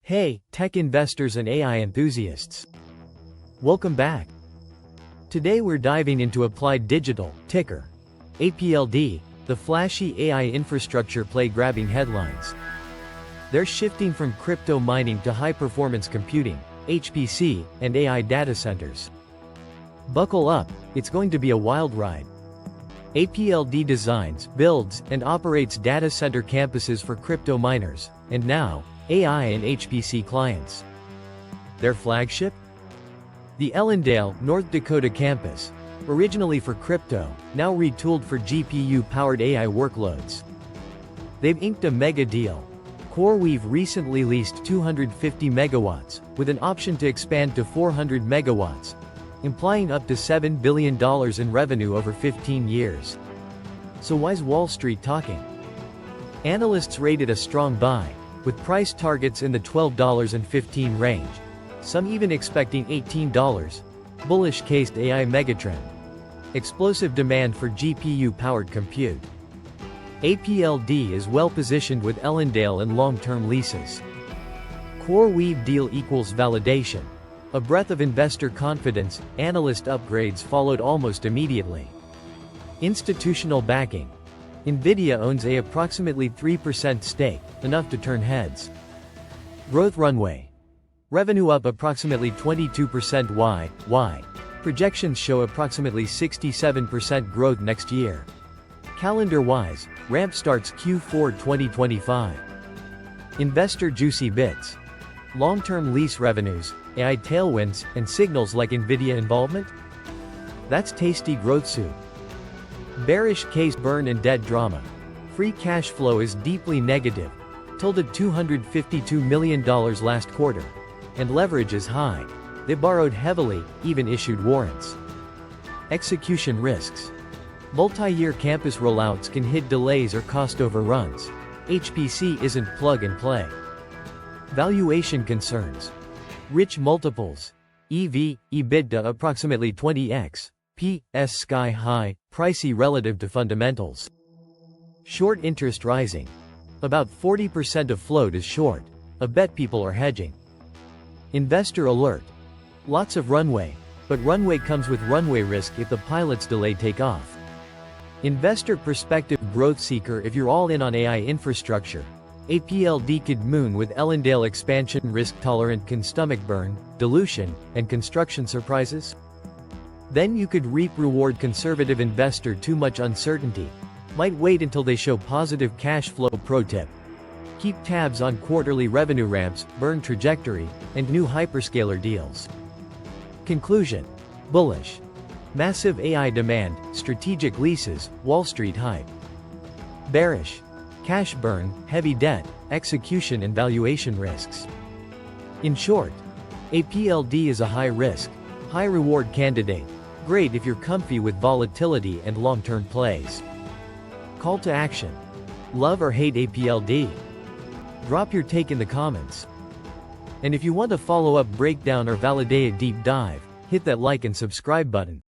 Hey, tech investors and AI enthusiasts. Welcome back. Today we're diving into Applied Digital, ticker APLD, the flashy AI infrastructure play grabbing headlines. They're shifting from crypto mining to high-performance computing, HPC, and AI data centers. Buckle up, it's going to be a wild ride. APLD designs, builds, and operates data center campuses for crypto miners, and now, AI and HPC clients. Their flagship? The Ellendale, North Dakota campus, originally for crypto, now retooled for GPU-powered AI workloads. They've inked a mega deal. CoreWeave recently leased 250 megawatts, with an option to expand to 400 megawatts, implying up to $7 billion in revenue over 15 years. So why's Wall Street talking? Analysts rate it a strong buy, with price targets in the $12.15 range, some even expecting $18. Bullish cased AI megatrend. Explosive demand for GPU-powered compute. APLD is well positioned with Ellendale and long-term leases. CoreWeave deal equals validation. A breath of investor confidence, analyst upgrades followed almost immediately. Institutional backing. NVIDIA owns a approximately 3% stake, enough to turn heads. Growth runway. Revenue up approximately 22% Y. Projections show approximately 67% growth next year. Calendar-wise, ramp starts Q4 2025. Investor juicy bits. Long-term lease revenues, AI tailwinds, and signals like NVIDIA involvement? That's tasty growth soup. Bearish case burn and debt drama. Free cash flow is deeply negative, tilted $252 million last quarter. And leverage is high. They borrowed heavily, even issued warrants. Execution risks. Multi-year campus rollouts can hit delays or cost overruns. HPC isn't plug and play. Valuation concerns. Rich multiples. EV/EBITDA approximately 20x. P/S sky high, pricey relative to fundamentals. Short interest rising. About 40% of float is short. I bet people are hedging. Investor alert. Lots of runway, but runway comes with runway risk if the pilots delay takeoff. Investor perspective growth seeker. If you're all in on AI infrastructure, APLD could moon with Ellendale expansion. Risk tolerant can stomach burn, dilution, and construction surprises. Then you could reap reward. Conservative investor. Too much uncertainty. Might wait until they show positive cash flow. Pro tip. Keep tabs on quarterly revenue ramps, burn trajectory, and new hyperscaler deals. Conclusion. Bullish. Massive AI demand, strategic leases, Wall Street hype. Bearish. Cash burn, heavy debt, execution and valuation risks. In short, APLD is a high-risk, high-reward candidate. Great if you're comfy with volatility and long-term plays. Call to action. Love or hate APLD? Drop your take in the comments. And if you want a follow-up breakdown or validate a deep dive, hit that like and subscribe button.